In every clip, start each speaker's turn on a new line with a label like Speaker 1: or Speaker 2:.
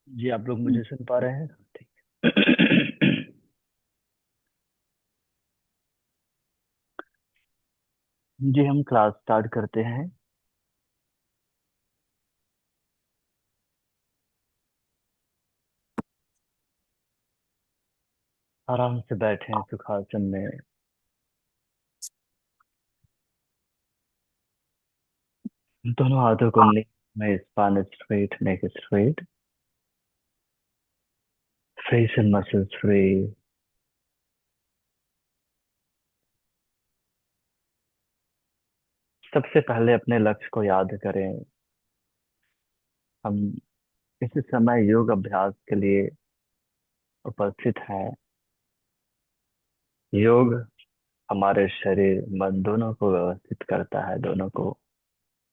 Speaker 1: जी, आप लोग मुझे सुन पा रहे हैं? ठीक। जी, हम क्लास स्टार्ट करते हैं। आराम से बैठे हैं सुखासन में। दोनों हाथों को नीचे में, spine straight, neck straight, face and muscles free. सबसे पहले अपने लक्ष्य को याद करें। हम इस समय योग अभ्यास के लिए उपस्थित हैं। योग हमारे शरीर मन दोनों को व्यवस्थित करता है, दोनों को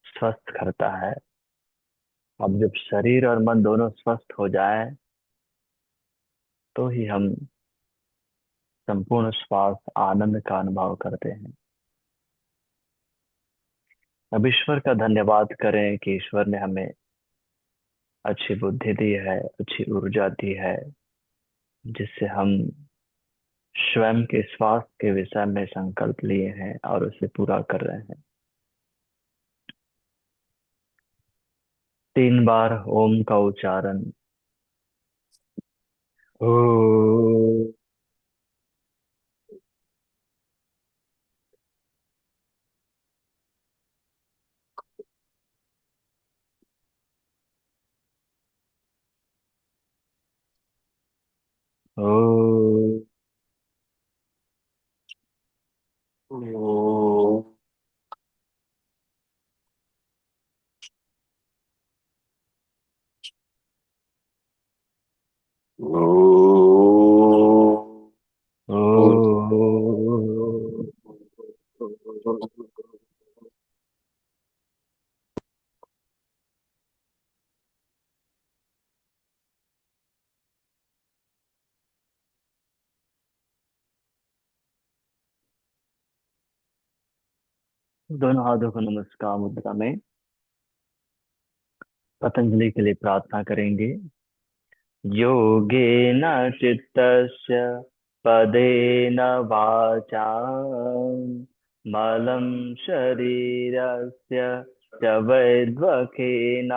Speaker 1: स्वस्थ करता है। अब जब शरीर और मन दोनों स्वस्थ हो जाए तो ही हम संपूर्ण श्वास आनंद का अनुभव करते हैं। अब ईश्वर का धन्यवाद करें कि ईश्वर ने हमें अच्छी बुद्धि दी है, अच्छी ऊर्जा दी है, जिससे हम स्वयं के स्वास्थ्य के विषय में संकल्प लिए हैं और उसे पूरा कर रहे हैं। 3 बार ओम का उच्चारण। ओ, ओ, ओ, ओ। दोनों हाथों को नमस्कार मुद्रा में पतंजलि के लिए प्रार्थना करेंगे। योगेन चित्तस्य पदेन वाचा मलं शरीरस्य च वैद्वकेन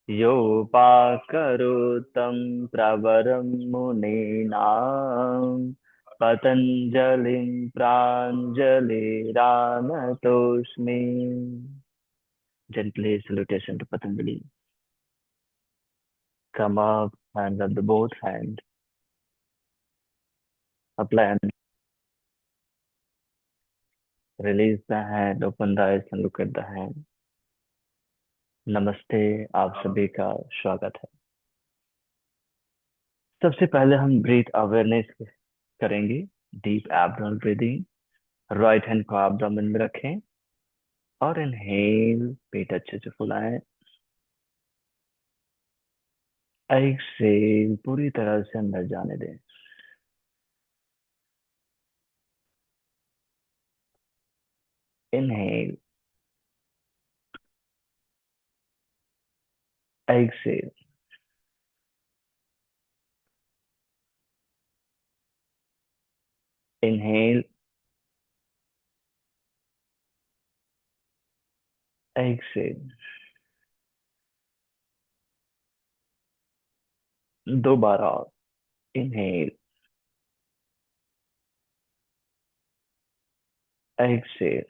Speaker 1: योपाकरोतं प्रवरं मुनीना पतञ्जलिं प्राञ्जलिरानतोऽस्मि। Gently salutation to Patanjali. Come up, hands up the both hands. Apply and release the hand. Open the eyes and look at the hand. नमस्ते, आप सभी का स्वागत है। सबसे पहले हम ब्रीथ अवेयरनेस करेंगे। Deep abdominal breathing. Right hand को एब्डोमेन में रखें और इनहेल, पेट अच्छे से फुलाएं। एक्सेल पूरी तरह से अंदर जाने दें। Inhale, exhale, inhale, exhale. दोबारा। Inhale, exhale,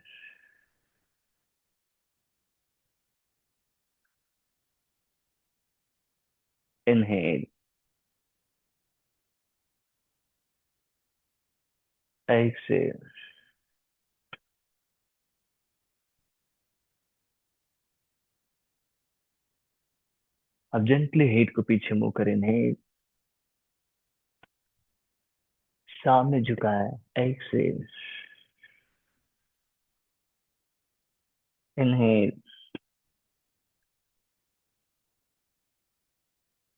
Speaker 1: inhale, exhale. अब जेंटली हेड को पीछे मुंह कर इनहेल, सामने झुकाए। Exhale, inhale,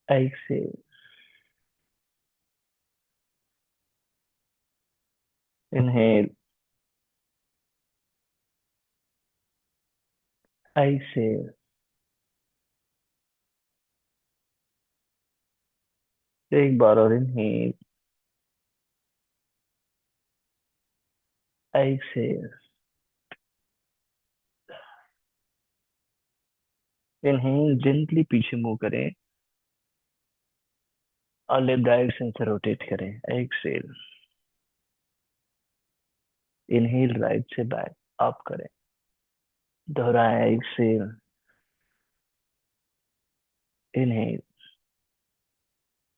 Speaker 1: exhale, inhale, exhale, एक बार और इनहेल, एक्सहेल। इनहेल, जेंटली पीछे मूव करें और लेफ्ट डायरेक्शन से रोटेट करें। एक्सहेल, इनहेल, राइट से बैक अप करें। दोहराएं। Exhale, inhale,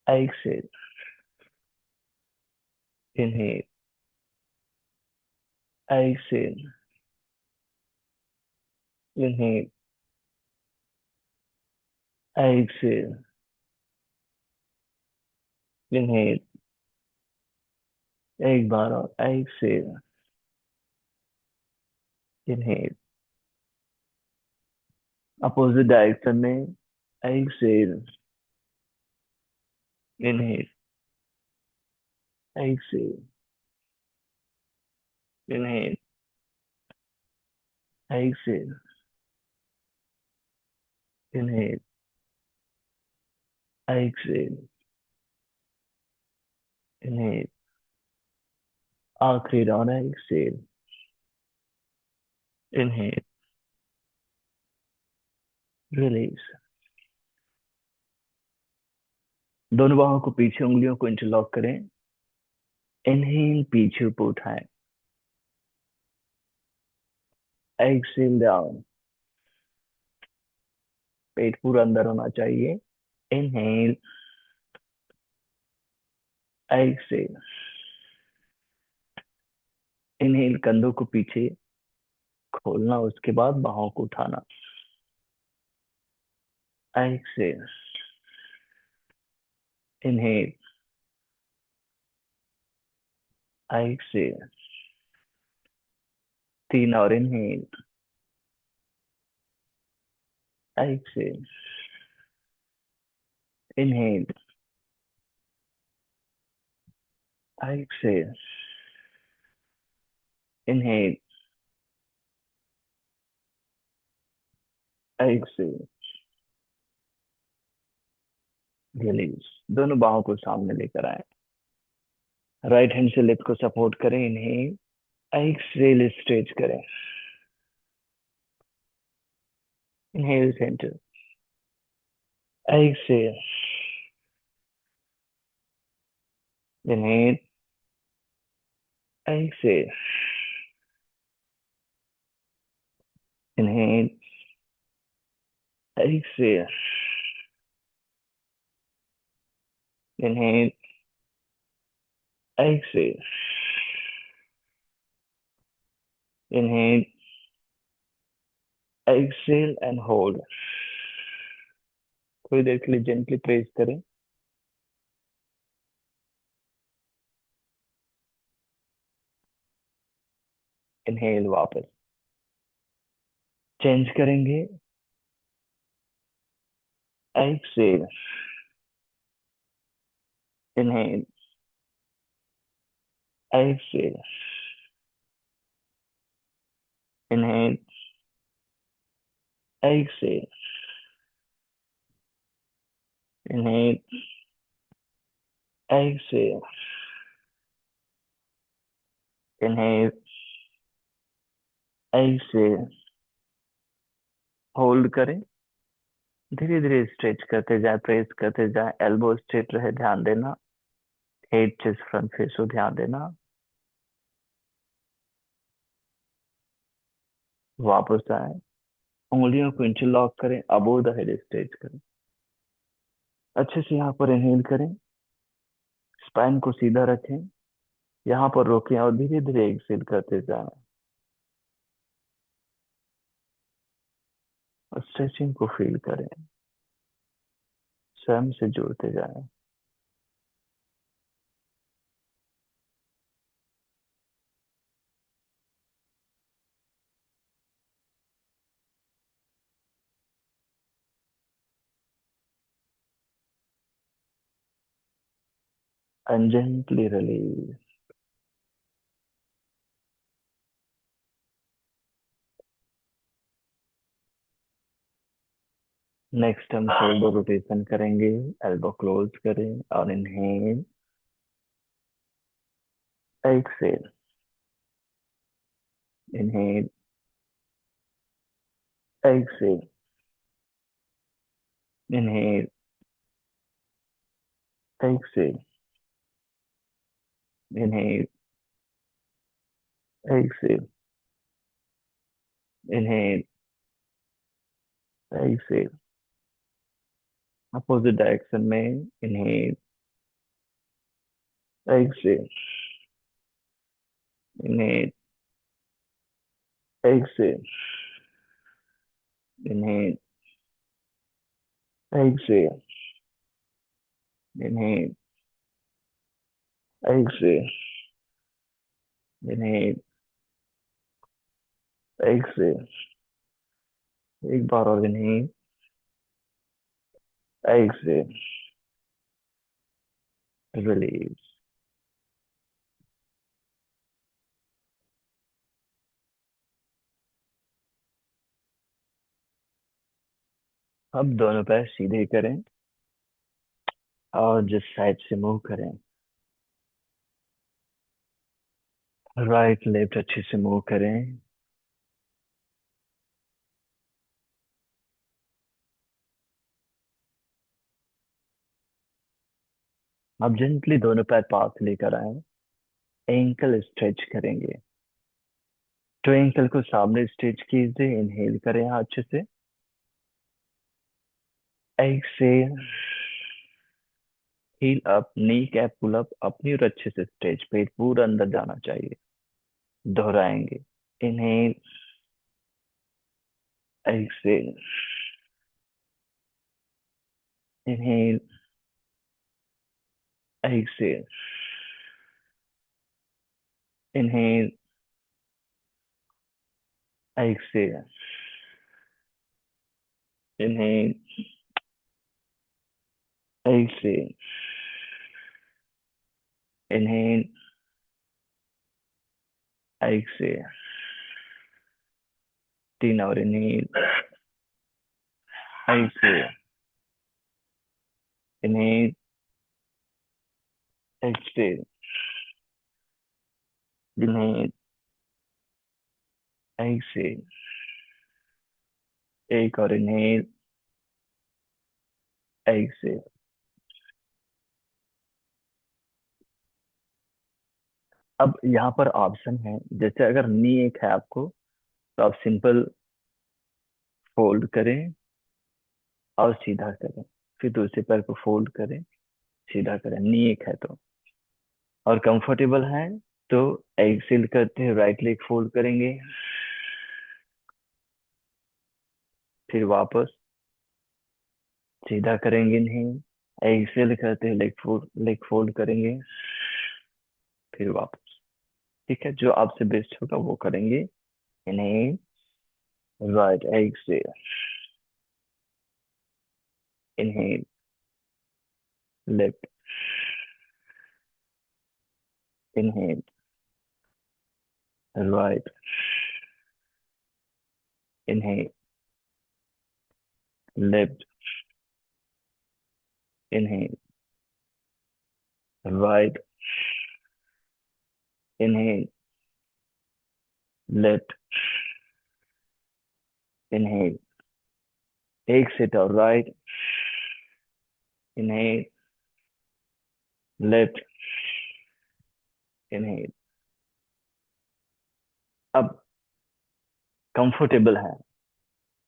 Speaker 1: exhale, inhale, exhale, inhale, exhale, inhale. एक बार और। एक्सहेल, इनहेल, अपोजिट डायरेक्शन में। Exhale, inhale, exhale, inhale, exhale, inhale, exhale, inhale. आखिरी राउंड है। Exhale, inhale, release. दोनों बाहों को पीछे, उंगलियों को इंटरलॉक करें। इनहेल, पीछे ऊपर उठाएं। एक्सहेल डाउन, पेट पूरा अंदर होना चाहिए। इनहेल, एक्सहेल, इनहेल, कंधों को पीछे खोलना, उसके बाद बाहों को उठाना। Exhale, inhale, exhale. तीन और। Inhale, exhale, inhale, exhale, inhale, exhale, release. दोनों बाहों को सामने लेकर आए। राइट हैंड से लेफ्ट को सपोर्ट करें। इनहेल, एक्सहेल, स्ट्रेच करें। Inhale, centre, exhale, inhale, exhale, inhale, exhale, inhale, exhale, inhale, exhale and hold. थोड़ी देर के लिए जेंटली प्रेस करें। इनहेल, वापस चेंज करेंगे। Exhale, inhale, exhale, inhale, exhale, inhale, exhale, inhale, exhale, hold करें। धीरे धीरे स्ट्रेच करते जाए, प्रेस करते जाए। एल्बो स्ट्रेट रहे, ध्यान देना। हेड चेस्ट फ्रंट फेस हो, ध्यान देना। वापस आए। उंगलियों को इंटरलॉक करें, अबोव द हेड स्ट्रेच करें। अच्छे से यहाँ पर इनहेल करें। स्पाइन को सीधा रखें। यहाँ पर रोकें और धीरे धीरे एक्सहेल करते जाएं। और स्ट्रेचिंग को फील करें। स्वयं से जुड़ते जाएं। And gently release. नेक्स्ट हम शोल्डर रोटेशन करेंगे। एल्बो क्लोज करें और inhale. Exhale. Inhale. Exhale. Inhale. Exhale. Inhale. Exhale. Inhale. Exhale. Opposite direction में। Inhale. Exhale. Inhale. Exhale. Inhale. Exhale. Inhale. Exhale. Inhale. Exhale. एक बार और इनहेल। एक्सेल। रिलीज। अब दोनों पैर सीधे करें और जिस साइड से मूव करें, राइट लेफ्ट अच्छे से मूव करें। अब जेंटली दोनों पैर पास लेकर आए। एंकल स्ट्रेच करेंगे। तो एंकल को सामने स्ट्रेच कीजिए। इनहेल करें अच्छे से। Exhale. Heel up, knee cap pull up अपनी और अच्छे से स्ट्रेच, पेट पूरा अंदर जाना चाहिए। दोहराएंगे। Inhale. Exhale. Inhale. Exhale. Inhale. Exhale. Inhale. Exhale. Inhale. Exhale. तीन और inhale. Exhale. Inhale. Exhale. Inhale. Exhale. एक और इनहेल। एक्सेल। अब यहाँ पर ऑप्शन है, जैसे अगर नी एक है आपको तो आप सिंपल फोल्ड करें और सीधा करें। फिर दूसरे पैर को फोल्ड करें, सीधा करें, नी एक है तो। और कंफर्टेबल है तो एक्सेल करते हैं, राइट लेग फोल्ड करेंगे, फिर वापस सीधा करेंगे नहीं। एक्सेल करते हैं, लेग फोल्ड करेंगे, फिर वापस। ठीक है, जो आपसे बेस्ट होगा वो करेंगे। इन्हें राइट एक्सेल। इन्हें लेफ्ट। इन्हें राइट। इन्हें लेफ्ट। इन्हें राइट। इन्हें लेफ्ट। इन्हें एक सेट और राइट। इन्हें लेफ्ट। इन्हें। अब कंफर्टेबल है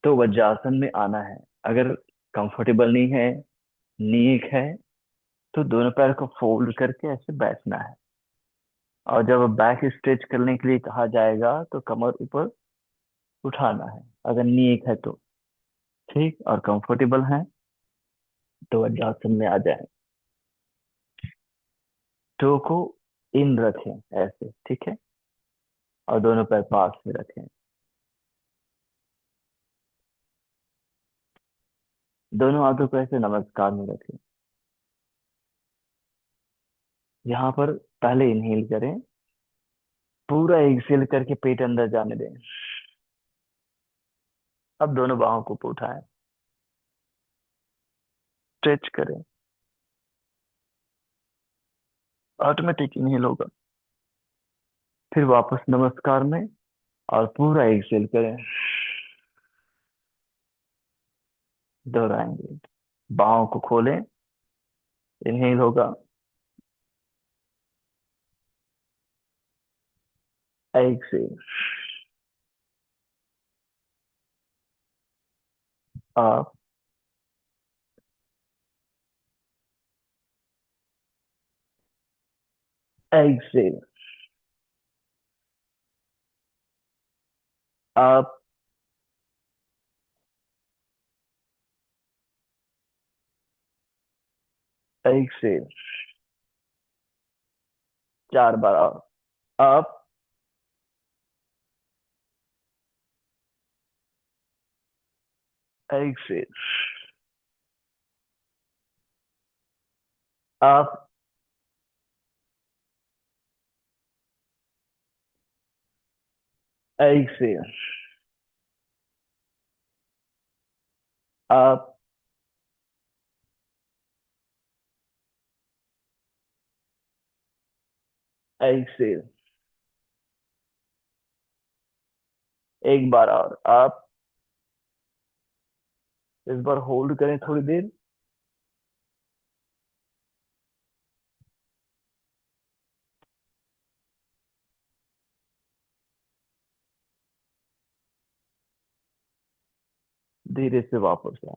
Speaker 1: तो वज्रासन में आना है। अगर कंफर्टेबल नहीं है, नीक है, तो दोनों पैर को फोल्ड करके ऐसे बैठना है। और जब बैक स्ट्रेच करने के लिए कहा जाएगा तो कमर ऊपर उठाना है, अगर नीक है तो। ठीक, और कंफर्टेबल है तो वज्रासन में आ जाए। टो को इन रखें ऐसे, ठीक है, और दोनों पैर पास में रखें। दोनों हाथों को ऐसे नमस्कार में रखें। यहाँ पर पहले इनहेल करें, पूरा एक्सेल करके पेट अंदर जाने दें। अब दोनों बाहों को ऊपर उठाएं। स्ट्रेच करें, ऑटोमेटिक इनहेल होगा। फिर वापस नमस्कार में, और पूरा एक्सेल करें, दोहराएंगे। बाहों को खोलें, इनहेल होगा, exhale, up, exhale, up, exhale, 4 बार और, up, exhale, up, exhale, up, exhale, 1 बार और, अप। इस बार होल्ड करें थोड़ी देर, धीरे से वापस आए।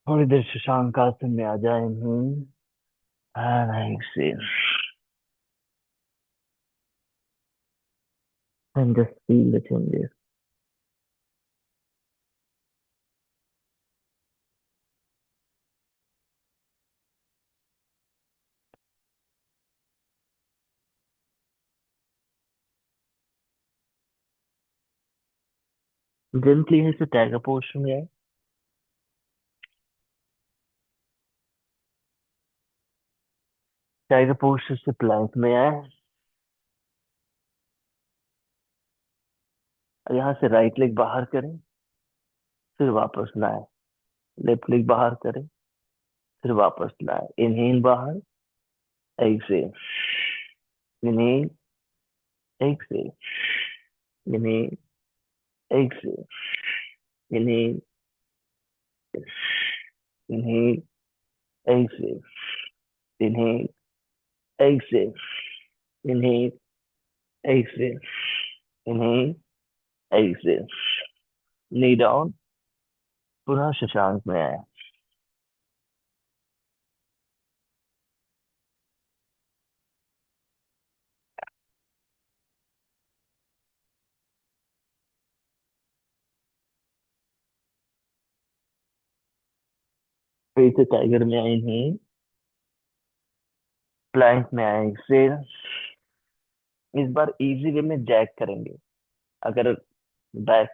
Speaker 1: थोड़ी देर शशांक आसन में आ जाए, exhale, and just feel the changes. Gently है से टाइगर पोस्टर में आए, टाइगर पोस्टर से प्लैंक में आए, और यहाँ से राइट लेग बाहर करें, फिर वापस लाए, लेफ्ट लेग बाहर करें, फिर वापस लाए, इनहेल बाहर, exhale, inhale, exhale, inhale, exhale, inhale, inhale, exhale, inhale, exhale, inhale, exhale, inhale, exhale, knee down, पुनः शशांक में आए। फिर से टाइगर में आए, इनहेल, प्लैंक में आए, एक्सेल। इस बार इजी वे में जैक करेंगे। अगर बैक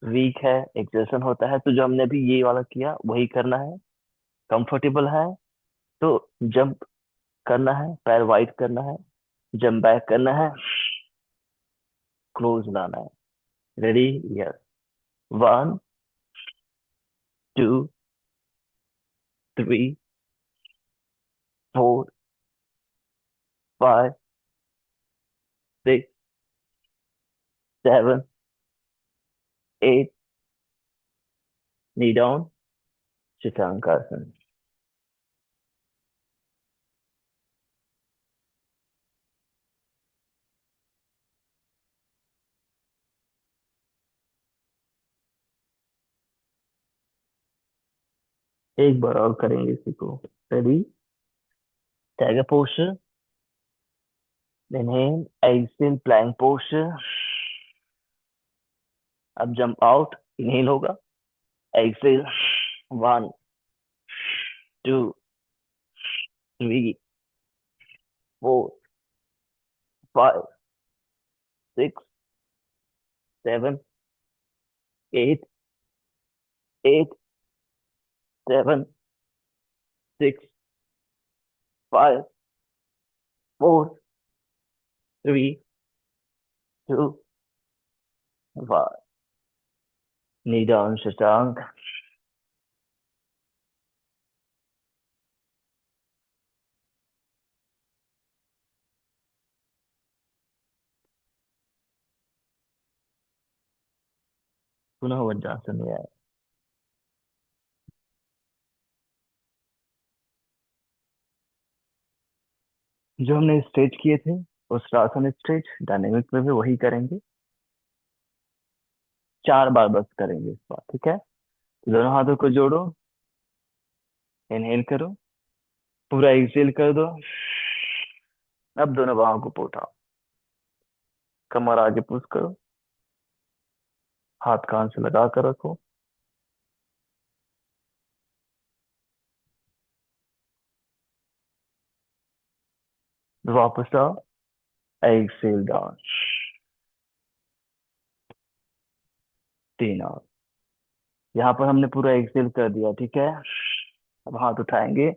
Speaker 1: वीक है, एक्सेशन होता है, तो जो हमने अभी ये वाला किया वही करना है। कंफर्टेबल है तो जंप करना है, पैर वाइड करना है, जंप बैक करना है, क्लोज लाना है। Ready? Yes. 1 2 3 4 5 6 7 8, knee down, Shashankasana. एक बार और करेंगे इसी को। Ready? Tiger posture, inhale, exhale, plank posture. अब जंप आउट, इनहेल होगा, एक्सेल, 1 2 3 4 5 6 7 8 8 7 6 5 4 3 2 1। Knee down Shashank. पुनः वज्रासन में आए। जो हमने स्ट्रेच किए थे, उस आसन स्ट्रेच डायनेमिक में भी वही करेंगे। 4 बार बस करेंगे इस बार, ठीक है। तो दोनों हाथों को जोड़ो। इनहेल करो। पूरा एक्सेल कर दो। अब दोनों बाहों को उठाओ। कमर आगे पुश करो। हाथ कान से लगा कर रखो। वापस आओ। Exhale down. 3 और। यहाँ पर हमने पूरा एक्सेल कर दिया, ठीक है। अब हाथ उठाएंगे।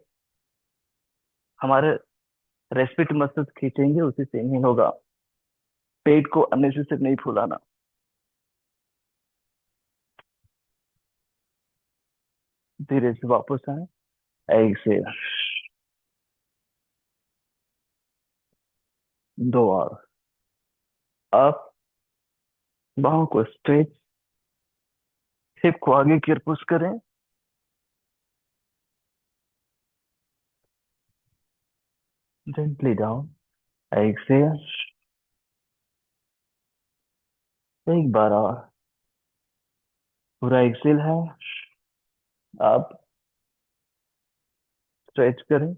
Speaker 1: हमारे रेस्पिरेटरी मसल्स खींचेंगे, उसी से इनहेल होगा। पेट को अननेसेसरी नहीं फुलाना। धीरे से वापस आए। एक्सेल। 2 और। अब बाहों को स्ट्रेच। हिप को आगे की ओर पुश करें। Gently down. एक्सेल। एक बार और। पूरा एक्सेल है। अब स्ट्रेच करें।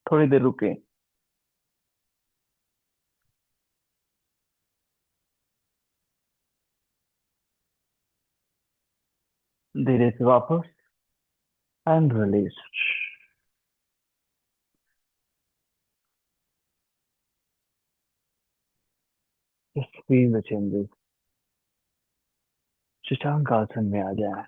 Speaker 1: थोड़ी देर रुकें। धीरे से वापस। And release. Squeeze the changes. Shashank आसन में आ जाए।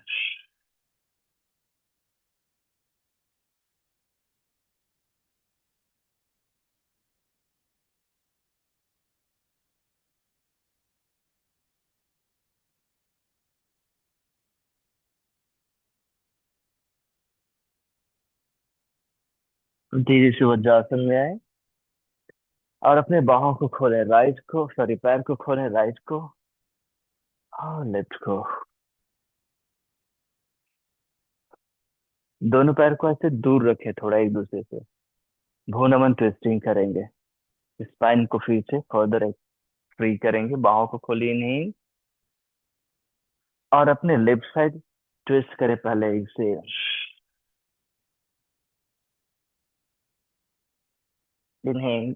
Speaker 1: धीरे से वज्रासन में आए। और अपने बाहों को खोलें, राइट को, सॉरी, पैर को खोलें, राइट को और लेफ्ट को। दोनों पैर को ऐसे दूर रखें, थोड़ा एक दूसरे से। भ्रूण ट्विस्टिंग करेंगे। स्पाइन को फिर से फर्दर फ्री करेंगे। बाहों को खोलिए नहीं। और अपने लेफ्ट साइड ट्विस्ट करें पहले एक से। इन्हें।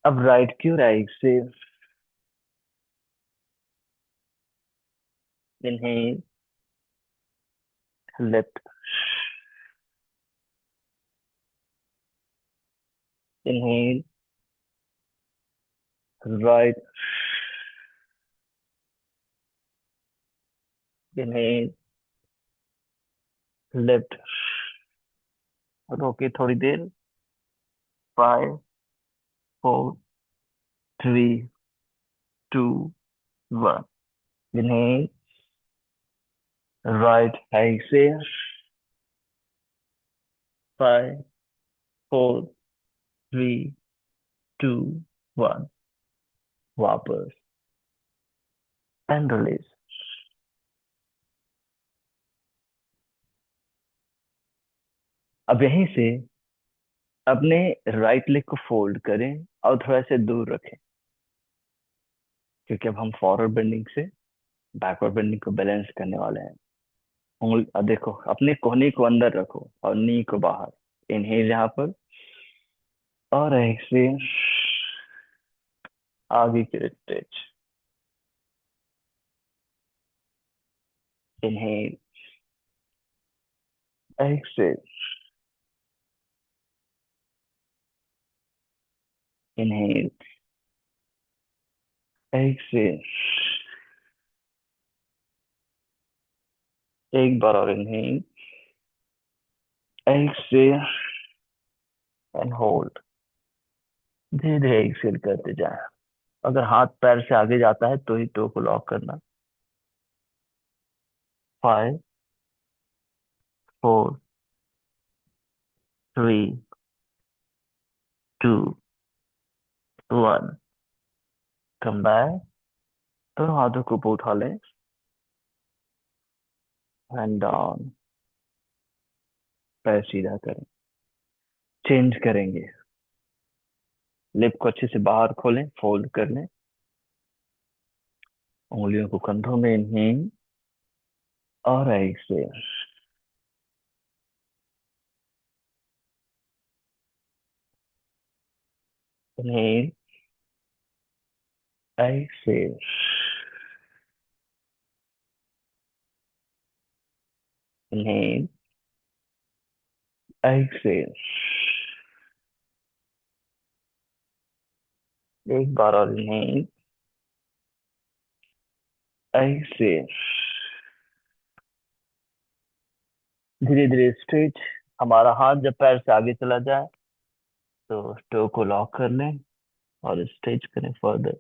Speaker 1: अब राइट की ओर एक से। इन्हें। लेफ्ट। इन्हें। राइट। इन्हें। लेफ्ट। रोके थोड़ी देर। 5 4 3 2 1। इन्हें। राइट एक से। 5 4 3 2 1। वापस। And release. अब यहीं से अपने राइट लेग को फोल्ड करें और थोड़ा से दूर रखें, क्योंकि अब हम फॉरवर्ड बेंडिंग से बैकवर्ड बेंडिंग को बैलेंस करने वाले हैं। उंगली अब देखो, अपने कोहनी को अंदर रखो और नी को बाहर। इनहेल यहाँ पर। और एक्सहेल। आगे की stretch. Inhale. Exhale. Inhale. Exhale. एक बार और इनहेल। एक्सहेल। And hold. धीरे धीरे एक्सहेल करते जाएं। अगर हाथ पैर से आगे जाता है तो ही टो को लॉक करना। 5, 4, 3, 2, 1। Come back. दोनों हाथों को ऊपर उठा लें। Hand down. पैर सीधा करें। चेंज करेंगे। लिप को अच्छे से बाहर खोलें, फोल्ड कर लें। उंगलियों को कंधों में इनहेल और exhale. Inhale, exhale, inhale, exhale. एक बार और इनहेल, एक्सहेल। धीरे धीरे स्ट्रेच। हमारा हाथ जब पैर से आगे चला जाए तो टो को लॉक कर लें और स्ट्रेच करें फर्दर।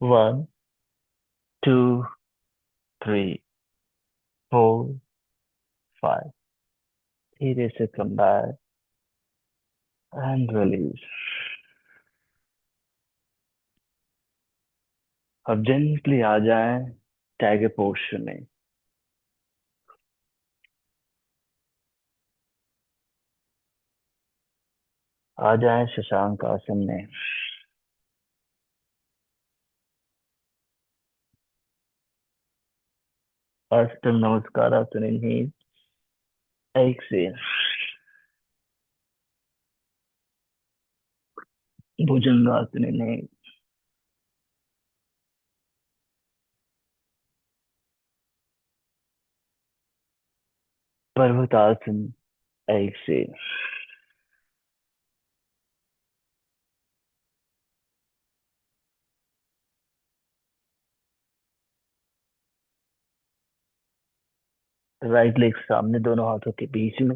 Speaker 1: 1, 2, 3, 4, 5। धीरे से कम बैक एंड रिलीज। अब जेंटली आ जाएं टाइगर पोस्चर में। आ जाएं शशांक आसन में। अष्ट नमस्कार आसन इनहेल, एक्सहेल। भुजंगासन इनहेल, पर्वतासन एक्सहेल। राइट लेग सामने दोनों हाथों के बीच में।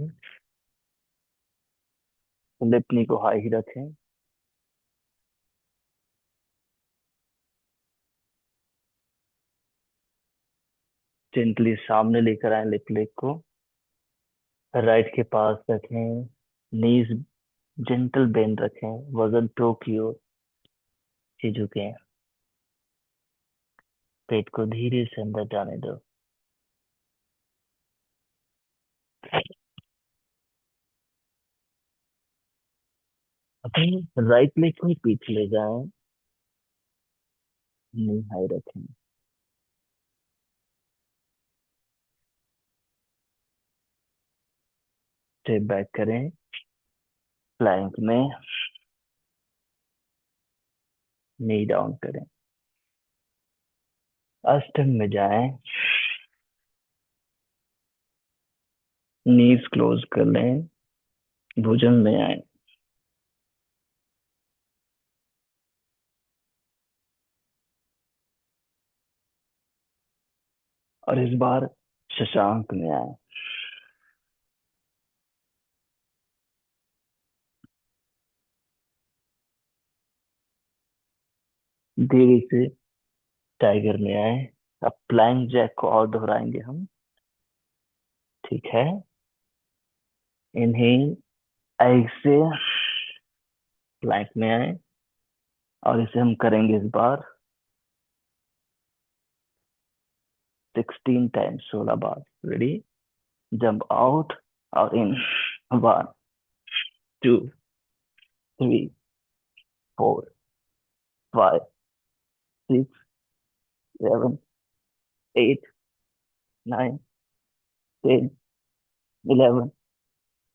Speaker 1: लेफ्ट नी को हाई ही रखें। जेंटली सामने लेकर आए लेफ्ट लेग को। राइट के पास रखें। नीज जेंटल बेंड रखें, वजन टो की ओर ही झुके। पेट को धीरे से अंदर जाने दो। अपने राइट लेग को ही पीछे ले जाएं। नी हाई रखें। स्टेप बैक करें। प्लैंक में नी डाउन करें। अष्टक में जाएं। नीज क्लोज कर लें। भुजंग में आए। और इस बार शशांक में आए। धीरे से टाइगर में आए। अब प्लैंक जैक को और दोहराएंगे हम। ठीक है। इनहेल, एक्सेल, प्लैंक में आए। और इसे हम करेंगे इस बार 16 टाइम्स, 16 बार। रेडी। जंप आउट और इन। 1, 2, 3, 4, 5, 6, 7, 8, 9, 10, 11,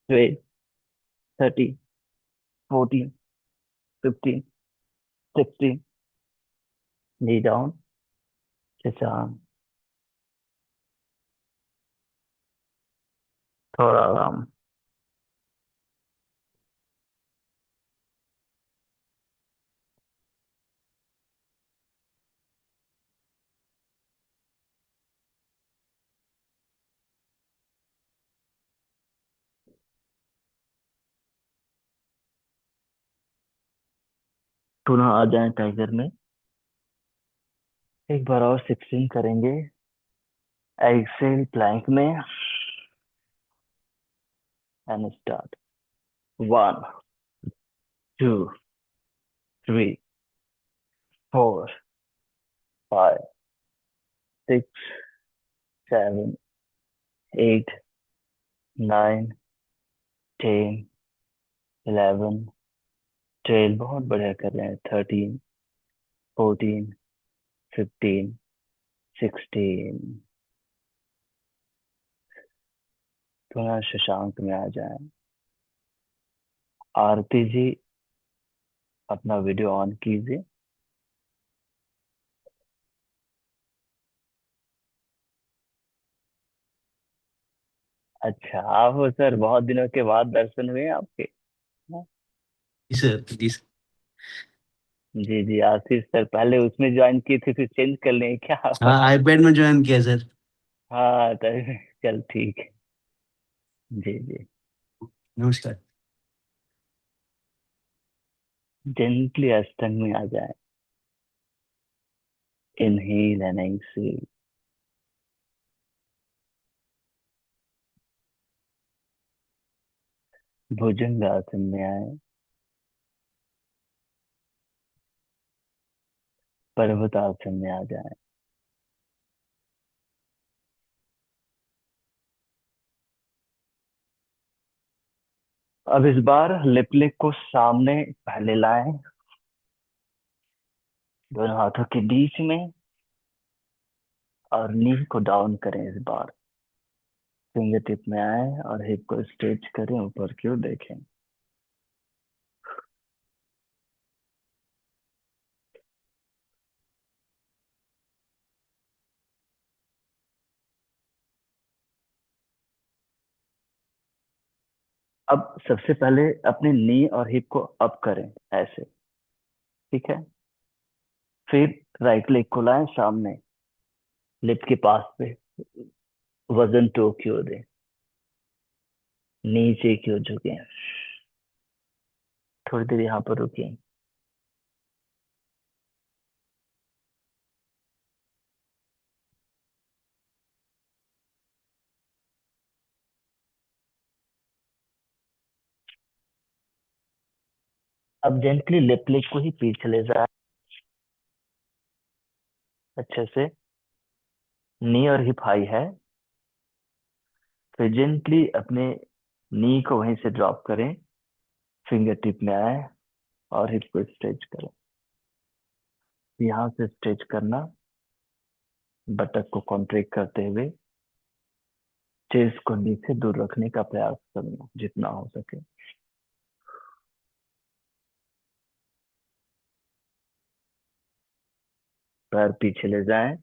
Speaker 1: 12, 13, 14, 15, 16। Knee down. शशांक। थोड़ा आराम। पुनः आ जाए टाइगर में। एक बार और 16 करेंगे। एक्सेल प्लैंक में। And start. 1, 2, 3, 4, 5, 6, 7, 8, 9, 10, 11, 12। बहुत बढ़िया कर रहे हैं। 13, 14, 15, 16। थोड़ा शशांक में आ जाए। आरती जी, अपना वीडियो ऑन कीजिए। अच्छा, आप हो सर, बहुत दिनों के बाद दर्शन हुए आपके।
Speaker 2: जी सर, जी सर।
Speaker 1: जी जी, आशीष सर पहले उसमें ज्वाइन किए थे, फिर चेंज कर लें क्या आप?
Speaker 2: हाँ, आईपैड में ज्वाइन किया सर।
Speaker 1: हाँ तभी। चल ठीक है। जी जी।
Speaker 2: नमस्कार।
Speaker 1: जेंटली अष्टंग में आ जाए। Inhale and exhale. भुजंगासन में आए। पर्वतासन में आ जाए। अब इस बार लिपलिक को सामने पहले लाएं, दोनों हाथों के बीच में, और नी को डाउन करें इस बार। फिंगर टिप में आए और हिप को स्ट्रेच करें, ऊपर की ओर देखें। अब सबसे पहले अपने नी और हिप को अप करें, ऐसे। ठीक है। फिर राइट लेग को लाएं सामने, लिप के पास पे। वजन टो की ओर दें। नीचे की ओर झुकें। थोड़ी देर यहाँ पर रुकें। अब जेंटली लिप लेग को ही पीछे ले जाए अच्छे से। नी और हिप हाई है। फिर जेंटली अपने नी को वहीं से ड्रॉप करें। फिंगर टिप में आए और हिप को स्ट्रेच करें। यहाँ से स्ट्रेच करना, बटक को कॉन्ट्रैक्ट करते हुए चेस्ट को नीचे दूर रखने का प्रयास करना जितना हो सके। पैर पीछे ले जाएं।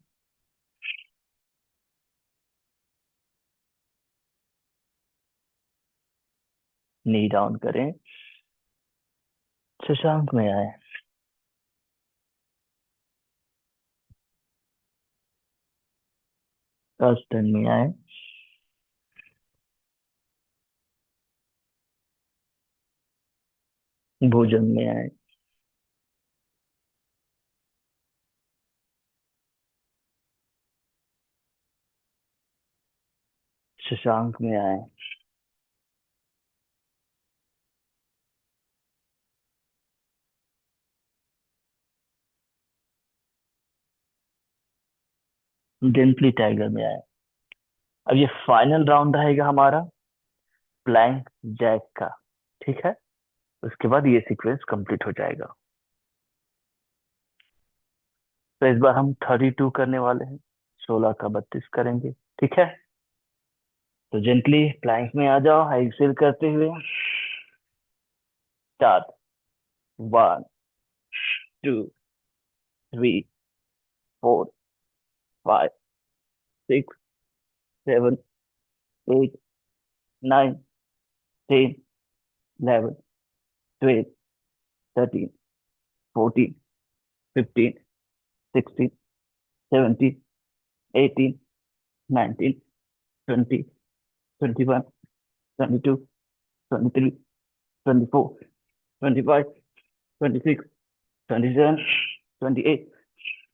Speaker 1: नी डाउन करें। शशांक में आए। आसन में आए। भोजन में आए। शशांक में आए। जेंटली टाइगर में आए। अब ये फाइनल राउंड रहेगा हमारा प्लैंक जैक का। ठीक है। उसके बाद ये सीक्वेंस कंप्लीट हो जाएगा। तो इस बार हम 32 करने वाले हैं। 16 का 32 करेंगे। ठीक है। तो जेंटली प्लैंक में आ जाओ, एक्सेल करते हुए। Start. 1, 2, 3, 4, 5, 6, 7, 8, 9, 10, 11, 12, 13, 14, 15, 16, 17, 18, 19, 20, 21, 22, 23, 24, 25, 26, 27, 28,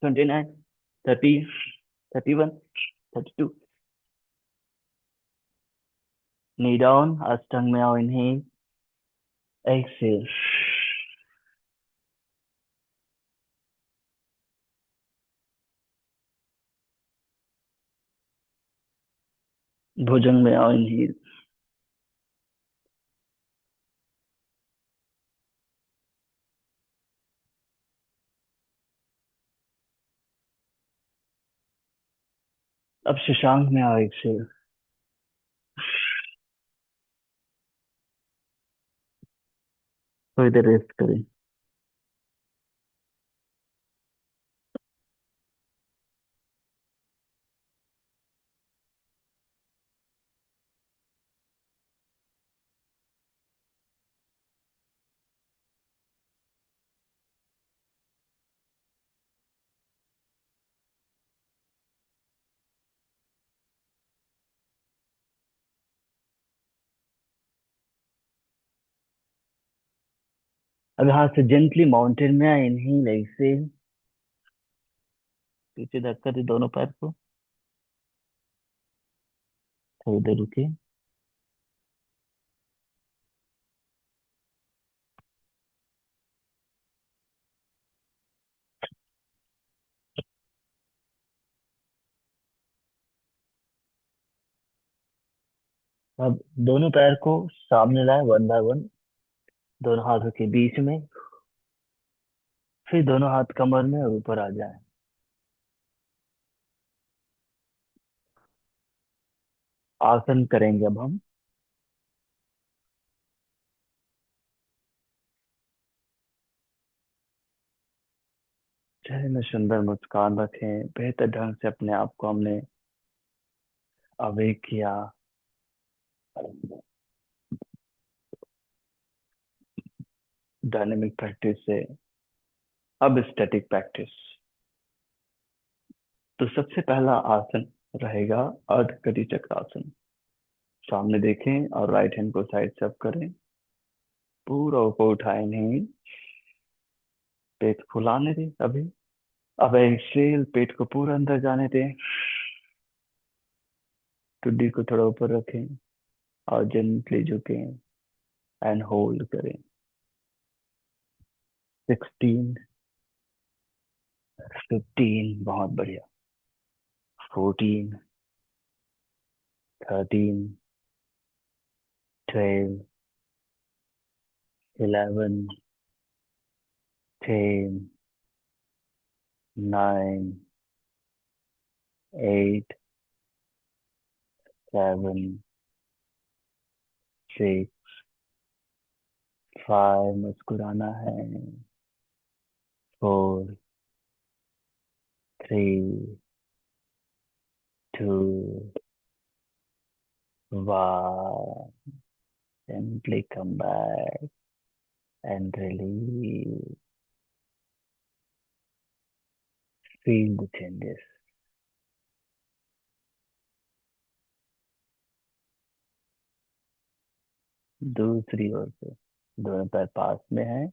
Speaker 1: 29, 30, 31, 32. Knee down, Ashtang Meo inhale, exhale. भुजंग में आओ inhale. अब शशांक में आओ exhale. थोड़ी देर रेस्ट करें. अब हाथ से जेंटली माउंटेन में आए इनहेल एक्सेल. पीछे धक्का दे दोनों पैर को. थोड़ी देर रुके. अब दोनों पैर को सामने लाए वन बाय वन, दोनों हाथों के बीच में. फिर दोनों हाथ कमर में और ऊपर आ जाए. आसन करेंगे अब हम. चेहरे में सुंदर मुस्कान रखें. बेहतर ढंग से अपने आप को हमने अवेक किया. डायनेमिक प्रैक्टिस से अब स्टैटिक प्रैक्टिस. तो सबसे पहला आसन रहेगा अर्धकटी चक्रासन. सामने देखें और राइट हैंड को साइड से अप करें. पूरा ऊपर उठाए नहीं. पेट फुलाने दें अभी. अब एक्सेल, पेट को पूरा अंदर जाने दें. टुड्डी को थोड़ा ऊपर रखें और जेंटली झुकें एंड होल्ड करें. 16, 15, बहुत बढ़िया. 14, 13, 12, 11, 10, 9, 8, 7, 6, 5, मुस्कुराना है. 4, 3, 2, 1. Simply come back and release. Feel the changes. दूसरी ओर से दोनों पैर पास में है.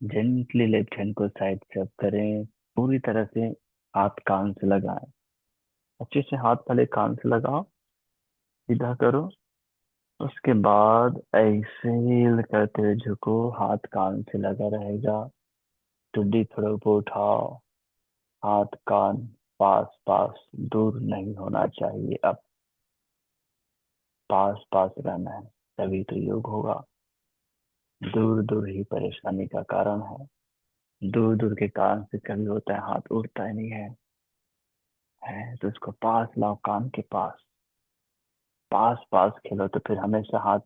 Speaker 1: जेंटली लेफ्ट हैंड को साइड से अप करें. पूरी तरह से हाथ कान से लगाएं. अच्छे से हाथ पहले कान से लगाओ. सीधा करो. उसके बाद एक्सेल करते हुए झुको. हाथ कान से लगा रहेगा. टुड्डी थोड़ा ऊपर उठाओ. हाथ कान पास पास, दूर नहीं होना चाहिए. अब पास पास रहना है, तभी तो योग होगा. दूर दूर ही परेशानी का कारण है. दूर दूर के कारण से कभी होता है हाथ उड़ता ही नहीं है तो उसको पास लाओ. कान के पास. पास पास खेलो तो फिर हमेशा हाथ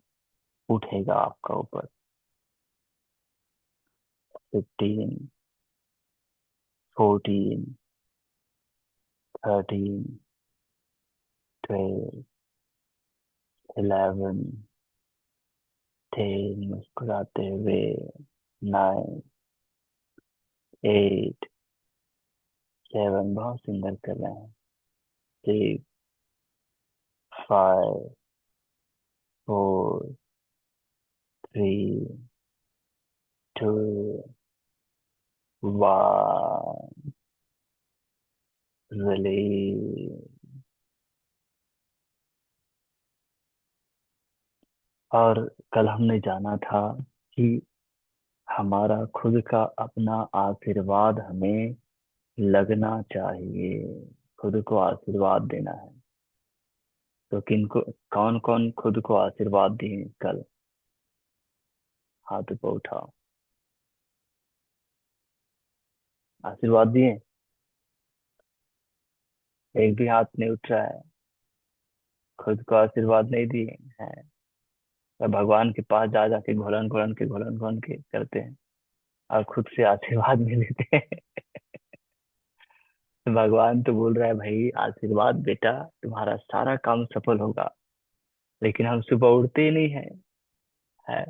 Speaker 1: उठेगा आपका ऊपर. 15, 14, 13, 12, 11, 10, मुस्कुराते हुए. 9, 8, 7, बहुत सुंदर कर रहे हैं. 6, 5, 4, 3, 2, वाजली। और कल हमने जाना था कि हमारा खुद का अपना आशीर्वाद हमें लगना चाहिए। खुद को आशीर्वाद देना है। तो किनको, कौन कौन खुद को आशीर्वाद दिए कल? हाथ ऊपर उठाओ। आशीर्वाद दिए? एक भी हाथ नहीं उठ रहा है। खुद को आशीर्वाद नहीं दिए हैं। तो भगवान के पास जा जाके घुलन घुलन के करते हैं और खुद से आशीर्वाद नहीं लेते हैं। तो भगवान तो बोल रहा है, भाई आशीर्वाद बेटा, तुम्हारा सारा काम सफल होगा। लेकिन हम सुबह उठते ही नहीं है। है।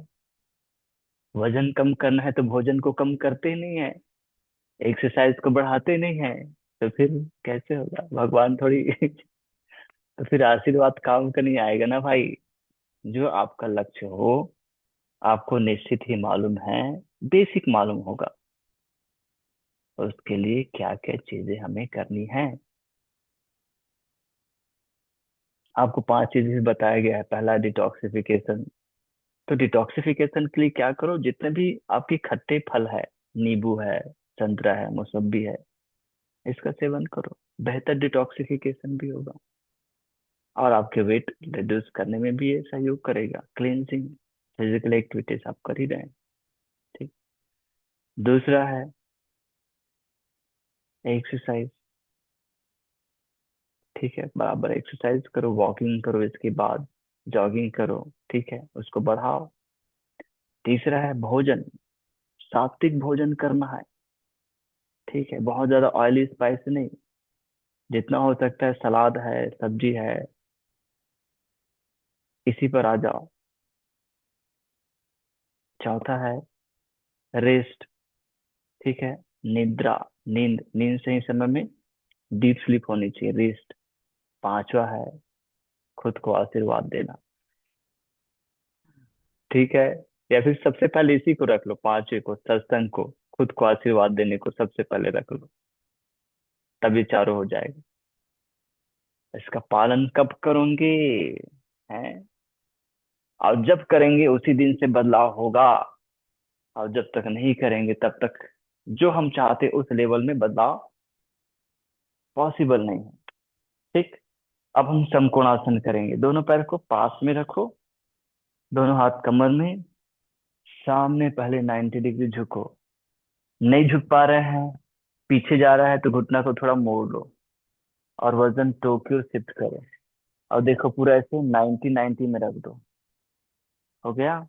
Speaker 1: वजन कम करना है तो भोजन को कम करते ही नहीं है। एक्सरसाइज को बढ़ाते नहीं है। तो फिर कैसे होगा भगवान थोड़ी। तो फिर आशीर्वाद काम का नहीं आएगा ना भाई। जो आपका लक्ष्य हो, आपको निश्चित ही मालूम है, बेसिक मालूम होगा और उसके लिए क्या क्या चीजें हमें करनी है। आपको 5 चीजें बताया गया है। पहला, डिटॉक्सिफिकेशन। तो डिटॉक्सिफिकेशन के लिए क्या करो, जितने भी आपके खट्टे फल है, नींबू है, संतरा है, मौसम्बी है, इसका सेवन करो। बेहतर डिटॉक्सिफिकेशन भी होगा और आपके वेट रिड्यूस करने में भी ये सहयोग करेगा। क्लींजिंग, फिजिकल एक्टिविटीज आप कर ही रहे हैं। ठीक। दूसरा है एक्सरसाइज। ठीक है, बराबर एक्सरसाइज करो, वॉकिंग करो, इसके बाद जॉगिंग करो। ठीक है, उसको बढ़ाओ। तीसरा है भोजन। सात्विक भोजन करना है। ठीक है, बहुत ज्यादा ऑयली स्पाइसी नहीं। जितना हो सकता है सलाद है, सब्जी है, इसी पर आ जाओ। चौथा है रेस्ट। ठीक है, निद्रा। नींद, नींद सही समय में डीप स्लीप होनी चाहिए, रेस्ट। पांचवा है खुद को आशीर्वाद देना। ठीक है, या फिर सबसे पहले इसी को रख लो, पांचवे को, सत्संग को, खुद को आशीर्वाद देने को सबसे पहले रख लो। तभी चारों हो जाएगा। इसका पालन कब करोगे? हैं? और जब करेंगे उसी दिन से बदलाव होगा। और जब तक नहीं करेंगे तब तक जो हम चाहते उस लेवल में बदलाव पॉसिबल नहीं है। ठीक। अब हम समकोणासन करेंगे। दोनों पैर को पास में रखो, दोनों हाथ कमर में, सामने पहले 90 डिग्री झुको। नहीं झुक पा रहे हैं, पीछे जा रहा है तो घुटना को थोड़ा मोड़ लो और वजन टो की ओर शिफ्ट करो। और देखो पूरा ऐसे 90 90 में रख दो। हो गया?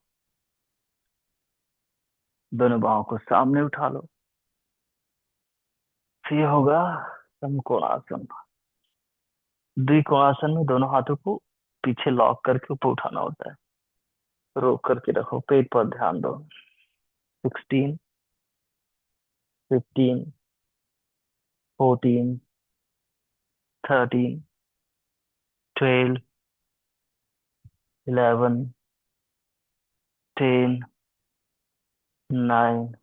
Speaker 1: दोनों बाहों को सामने उठा लो। फिर ये होगा समकोणासन। द्विकोणासन में दोनों हाथों को पीछे लॉक करके ऊपर उठाना होता है। रोक करके रखो, पेट पर ध्यान दो। 16, 15, 14, 13, 12, 11, 10, 9,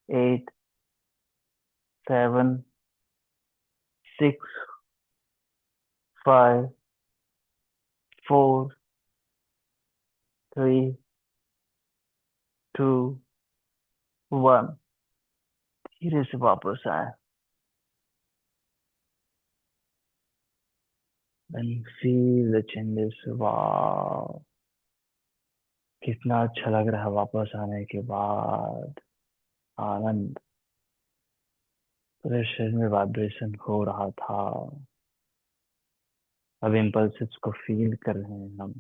Speaker 1: 8, 7, 6, 5, 4, 3, 2, 1। धीरे से वापस आए। And feel the changes। वाह, कितना अच्छा लग रहा है वापस आने के बाद। आनंद। पूरे शरीर में वाइब्रेशन हो रहा था। अब इम्पल्सेस को फील कर रहे हैं हम।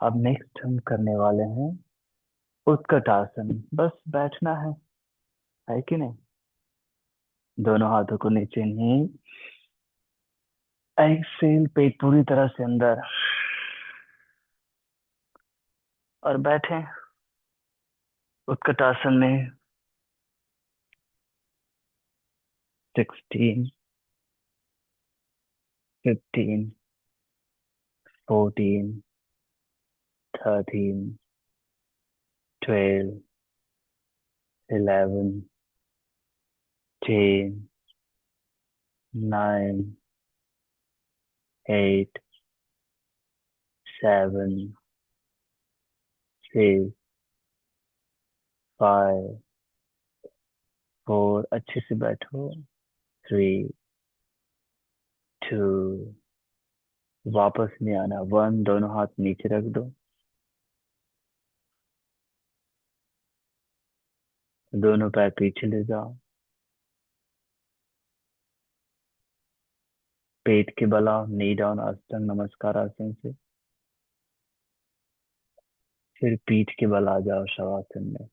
Speaker 1: अब नेक्स्ट हम करने वाले हैं उत्कट आसन। बस बैठना है कि नहीं? दोनों हाथों को नीचे, नहीं एक्सेल, पेट पूरी तरह से अंदर, और बैठे उत्कट आसन में। 16, 15, 14, 13, 12, 11, 10, 9, 8, 7, 6, 5, 4, अच्छे से बैठो। 3, 2, वापस नहीं आना। 1, दोनों हाथ नीचे रख दो। दोनों पैर पीछे ले जाओ। पेट के बल आओ, नी डाउन अष्टांग नमस्कार आसन से। फिर पीठ के बल आ जाओ शवासन में।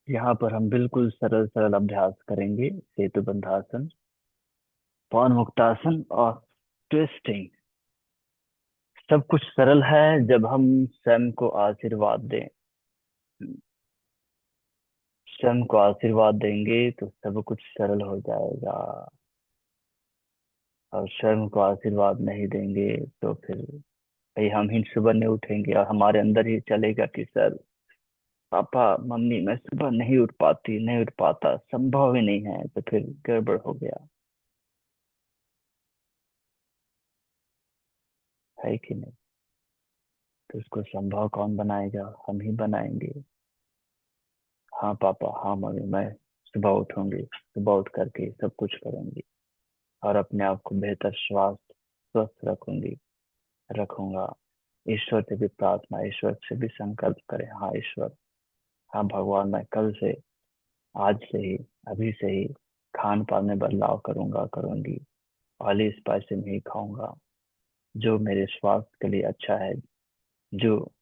Speaker 1: यहाँ पर हम बिल्कुल सरल सरल अभ्यास करेंगे। सेतु बंधासन, पवन मुक्तासन और ट्विस्टिंग। सब कुछ सरल है जब हम स्वयं को आशीर्वाद दें। स्वयं को आशीर्वाद देंगे तो सब कुछ सरल हो जाएगा। और स्वयं को आशीर्वाद नहीं देंगे तो फिर भाई हम ही सुबह नहीं उठेंगे और हमारे अंदर ही चलेगा कि सर, पापा, मम्मी, मैं सुबह नहीं उठ पाती, नहीं उठ पाता, संभव ही नहीं है, तो फिर गड़बड़ हो गया। है कि नहीं? तो उसको संभव कौन बनाएगा? हम ही बनाएंगे। हाँ पापा, हाँ मम्मी, मैं सुबह उठूंगी, सुबह उठ करके सब कुछ करूंगी और अपने आप को बेहतर स्वास्थ्य स्वस्थ रखूंगी, रखूंगा। ईश्वर से भी प्रार्थना, ईश्वर से भी संकल्प करें। हाँ ईश्वर, हाँ भगवान, मैं कल से, आज से ही, अभी से ही खान पान में बदलाव करूंगा, करूंगी। ऑयली स्पाइसी नहीं खाऊंगा। जो मेरे स्वास्थ्य के लिए अच्छा है, जो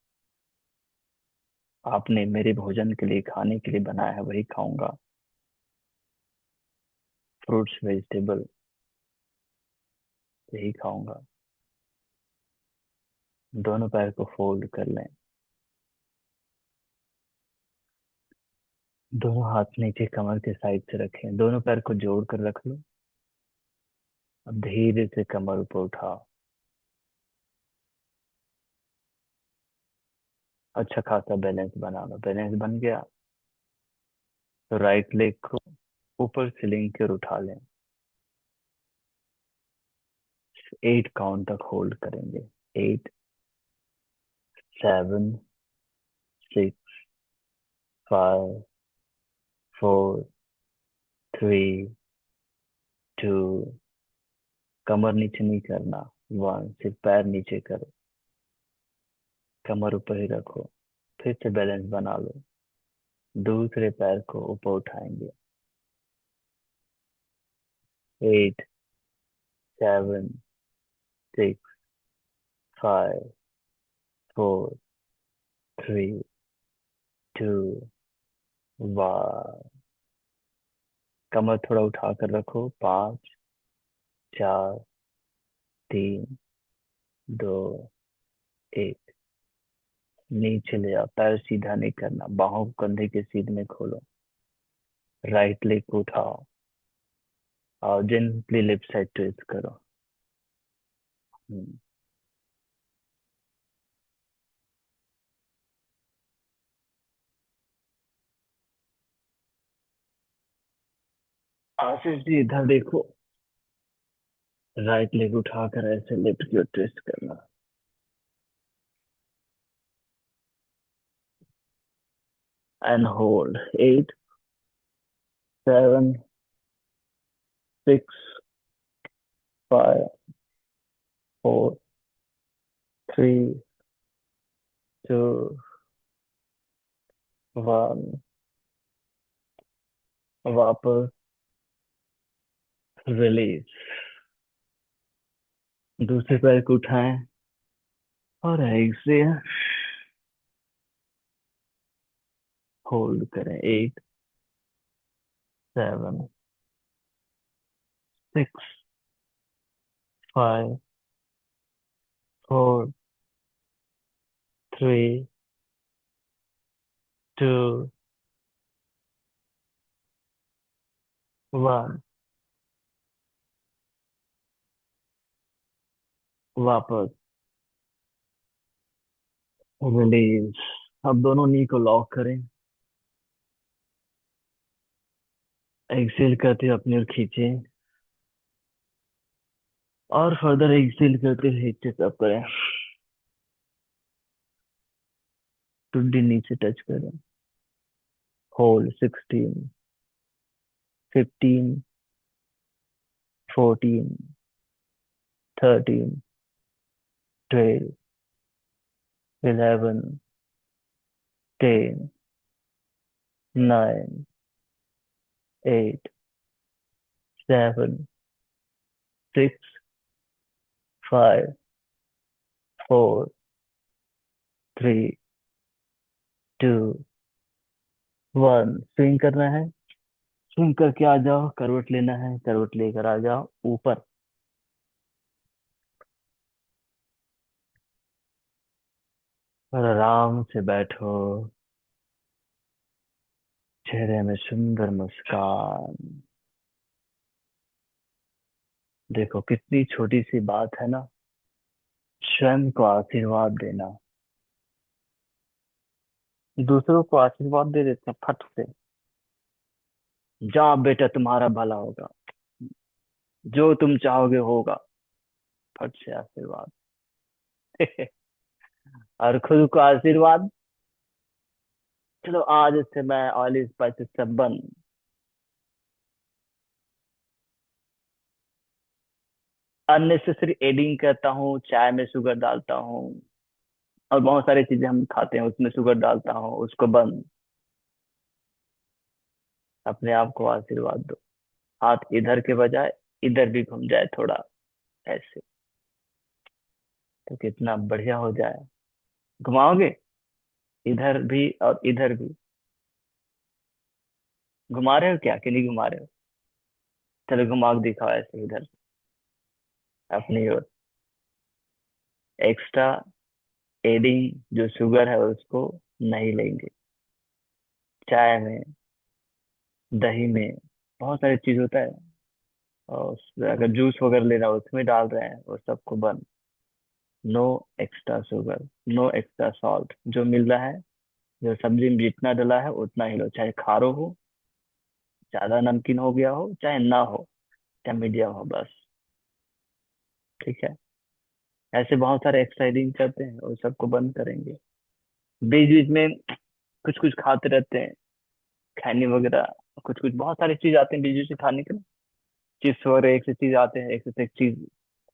Speaker 1: आपने मेरे भोजन के लिए, खाने के लिए बनाया है, वही खाऊंगा। फ्रूट्स, वेजिटेबल, यही खाऊंगा। दोनों पैर को फोल्ड कर लें। दोनों हाथ नीचे कमर के साइड से रखें। दोनों पैर को जोड़ कर रख लो। अब धीरे से कमर ऊपर उठाओ। अच्छा खासा बैलेंस बना लो। बैलेंस बन गया तो राइट लेग को ऊपर सीलिंग की ओर उठा लें। 8 काउंट तक होल्ड करेंगे। 8, 7, 6, 5, 4, 3, 2, कमर नीचे नहीं करना। 1, सिर्फ पैर नीचे करो, कमर ऊपर ही रखो। फिर से बैलेंस बना लो। दूसरे पैर को ऊपर उठाएंगे। 8, 7, 6, 5, 4, 3, 2, 1। कमर थोड़ा उठा कर रखो। 5, 4, 3, 2, 1। नीचे ले आओ। पैर सीधा नहीं करना, बाहों को कंधे के सीधे में खोलो। राइट लेग को उठाओ और जेंटली लेफ्ट साइड ट्विस्ट करो। हम्म, आशीष जी इधर देखो। राइट लेग उठाकर ऐसे लेफ्ट की ओर ट्विस्ट करना एंड होल्ड। 8, 7, 6, 5, 4, 3, 2, 1। वापस रिलीज। दूसरे पैर को उठाएं और एक्सेल होल्ड करें। 8, 7, 6, 5, 4, 3, 2, 1। वापस रिलीज। अब दोनों नी को लॉक करें। एक्सेल करते हुए अपनी ओर खींचे और फर्दर एक्सेल करते हुए हिप अप करें। टुड्डी नीचे टच करें। होल्ड 16, 15, 14, 13, 12, 11, 10, 9, 8, 7, 6, 5, 4, 3, 2, 1। स्विंग करना है। स्विंग करके आ जाओ, करवट लेना है, करवट लेकर आ जाओ ऊपर। और आराम से बैठो। चेहरे में सुंदर मुस्कान। देखो कितनी छोटी सी बात है ना, स्वयं को आशीर्वाद देना। दूसरों को आशीर्वाद दे देते हैं फट से। जाओ बेटा तुम्हारा भला होगा, जो तुम चाहोगे होगा। फट से आशीर्वाद। और खुद को आशीर्वाद। चलो आज से मैं ऑयल स्पाइसेस से बंद। अननेसेसरी एडिंग करता हूँ, चाय में शुगर डालता हूँ, और बहुत सारी चीजें हम खाते हैं उसमें शुगर डालता हूँ, उसको बंद। अपने आप को आशीर्वाद दो। हाथ इधर के बजाय इधर भी घूम जाए थोड़ा, ऐसे तो कितना बढ़िया हो जाए। घुमाओगे इधर भी और इधर भी। घुमा रहे हो क्या कि नहीं घुमा रहे हो? चलो घुमा के दिखाओ ऐसे इधर अपनी ओर। एक्स्ट्रा एडिंग जो शुगर है उसको नहीं लेंगे। चाय में, दही में बहुत सारी चीज होता है। और अगर जूस वगैरह लेना हो उसमें डाल रहे हैं, वो सबको बंद। No extra sugar, no extra salt. जो मिल रहा है, जो सब्जी में जितना डला है उतना ही लो, चाहे खारो हो, ज्यादा नमकीन हो गया हो, चाहे ना हो, चाहे मीडियम हो, बस। ठीक है। ऐसे बहुत सारे एक्सरसाइजिंग करते हैं, वो सबको बंद करेंगे। बीच बीच में कुछ कुछ खाते रहते हैं, खैनी वगैरह। कुछ कुछ बहुत सारी चीज आते हैं बीच बीच में खाने के लिए। चिप्स वगैरह एक से चीज आते हैं, एक से एक चीज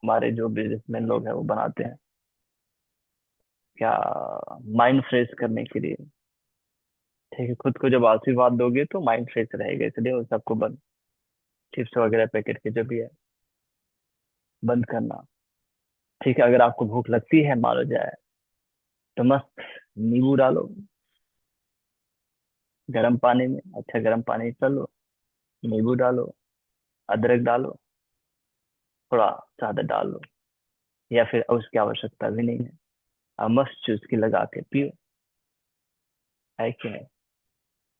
Speaker 1: हमारे जो बिजनेसमैन लोग हैं वो बनाते हैं। क्या, माइंड फ्रेश करने के लिए। ठीक है, खुद को जब आशीर्वाद दोगे तो माइंड फ्रेश रहेगा, इसलिए वो सबको बंद। चिप्स वगैरह पैकेट के जो भी है, बंद करना। ठीक है, अगर आपको भूख लगती है मानो जाए, तो मस्त नींबू डालो गर्म पानी में। अच्छा गर्म पानी कर लो, नींबू डालो, अदरक डालो, थोड़ा ज्यादा डाल लो, या फिर उसकी आवश्यकता भी नहीं है। आप मस्त चुस्की लगा के पियो। है कि नहीं?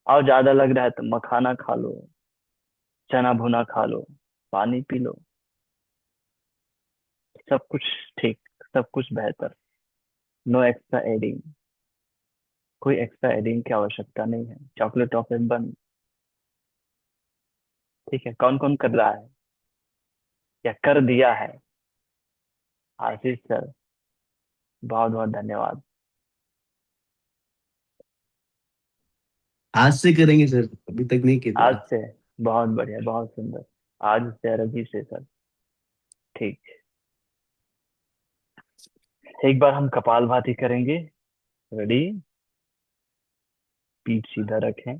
Speaker 1: और ज्यादा लग रहा है तो मखाना खा लो, चना भुना खा लो, पानी पी लो। सब कुछ ठीक, सब कुछ बेहतर। No extra adding. कोई एक्स्ट्रा एडिंग की आवश्यकता नहीं है। चॉकलेट टॉकलेट बंद। ठीक है, कौन कौन कर रहा है या कर दिया है? आशीष सर, बहुत बहुत धन्यवाद।
Speaker 2: आज से करेंगे सर, अभी तक नहीं किए थे।
Speaker 1: आज से? बहुत बढ़िया, बहुत सुंदर। आज से और अभी से सर। ठीक। एक बार हम कपालभाति करेंगे। रेडी? पीठ सीधा रखें।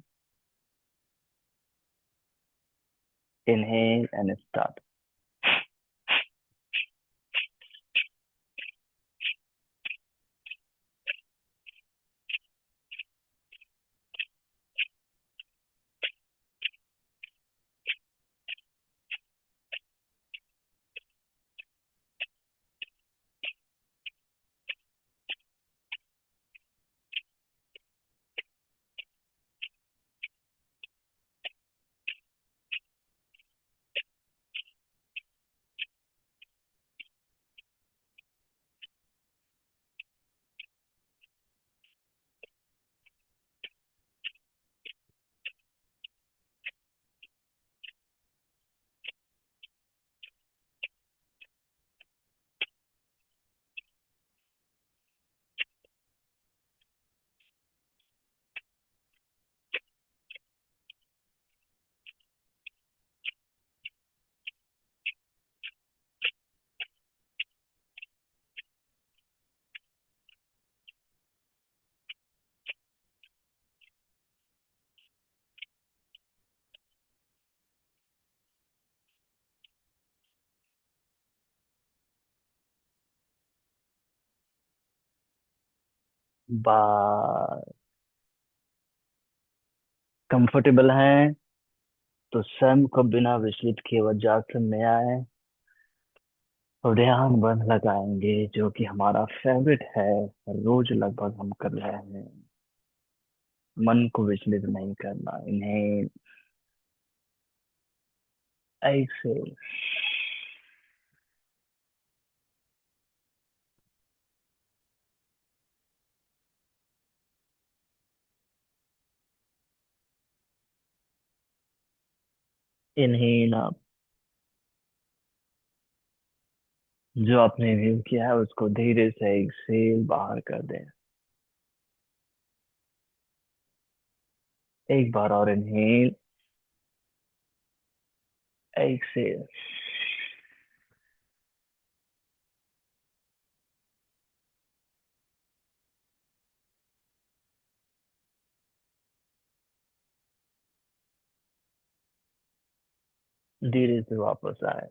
Speaker 1: Inhale and start. बा कंफर्टेबल हैं तो स्वयं को बिना विचलित किए वज्रासन में आए और ध्यान बंद लगाएंगे, जो कि हमारा फेवरेट है, रोज लगभग हम कर रहे हैं। मन को विचलित नहीं करना, इन्हें ऐसे इन्हें ना, जो आपने इन्हेल किया है उसको धीरे से एक्सेल बाहर कर दें। एक बार और इन्हेल, एक्सेल। धीरे से वापस आए,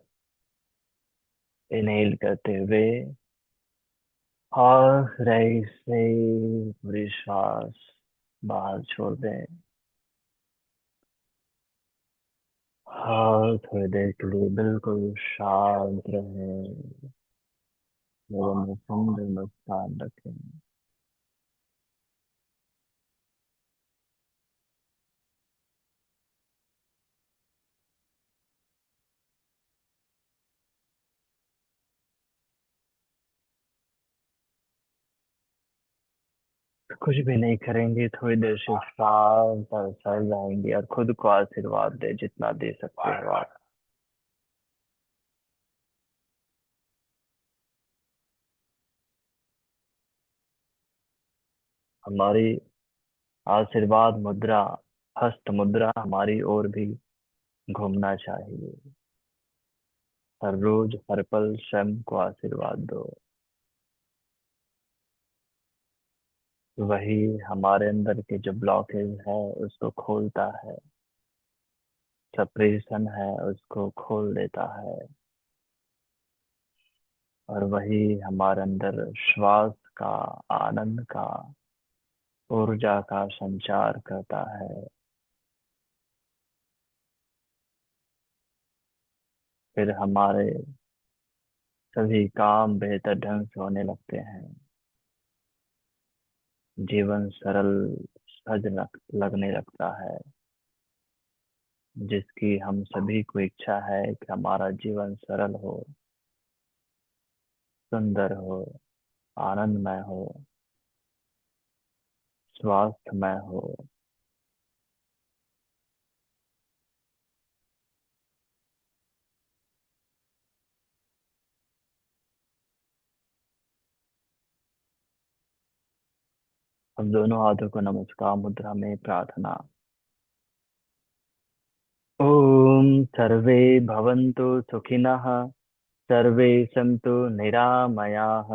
Speaker 1: इनहेल करते हुए और रही से पूरी श्वास बाहर छोड़ दें। और थोड़ी देर के लिए बिल्कुल शांत रहें, मेरे में सुंदर मुस्कान रखें। कुछ भी नहीं करेंगे, थोड़ी देर से शांत और सह जाएंगे और खुद को आशीर्वाद दे जितना दे सकते हो आप। हमारी आशीर्वाद मुद्रा, हस्त मुद्रा हमारी ओर भी घूमना चाहिए। हर रोज हर पल स्वयं को आशीर्वाद दो। वही हमारे अंदर के जो ब्लॉकेज है उसको खोलता है, सप्रेशन है उसको खोल देता है। और वही हमारे अंदर श्वास का, आनंद का, ऊर्जा का संचार करता है। फिर हमारे सभी काम बेहतर ढंग से होने लगते हैं। जीवन सरल, सहज लगने लगता है, जिसकी हम सभी को इच्छा है कि हमारा जीवन सरल हो, सुंदर हो, आनंदमय हो, स्वास्थ्यमय हो। हम दोनों हाथों को नमस्कार मुद्रा में प्रार्थना। ओम सर्वे भवन्तु सुखिनः, सर्वे सन्तु निरामयाः,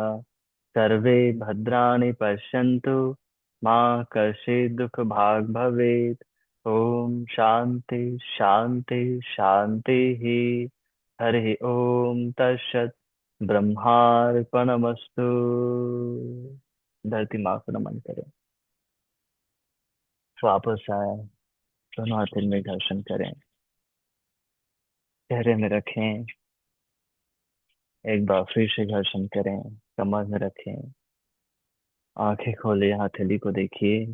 Speaker 1: सर्वे भद्राणि पश्यन्तु, मा कश्चित् दुःखभाग् भवेत्। ओम शांति शांति शांति। हरि ओम तत्सत्। ब्रह्मार्पणमस्तु। धरती माँ को नमन करें। वापस आए, दोनों हाथ में घर्षण करें, चेहरे में रखें, एक बार फिर से घर्षण करें, कमर में रखें, आंखें खोले, हथेली को देखिए।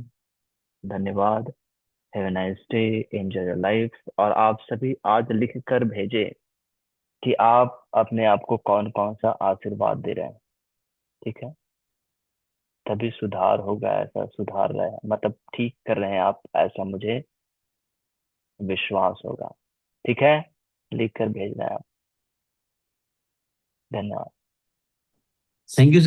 Speaker 1: धन्यवाद। Have a nice day, enjoy your life. और आप सभी आज लिख कर भेजें कि आप अपने आप को कौन कौन सा आशीर्वाद दे रहे हैं। ठीक है, तभी सुधार होगा, ऐसा सुधार रहे हैं मतलब ठीक कर रहे हैं आप, ऐसा मुझे विश्वास होगा। ठीक है, लिख कर भेजना है आप। धन्यवाद।
Speaker 2: Thank you.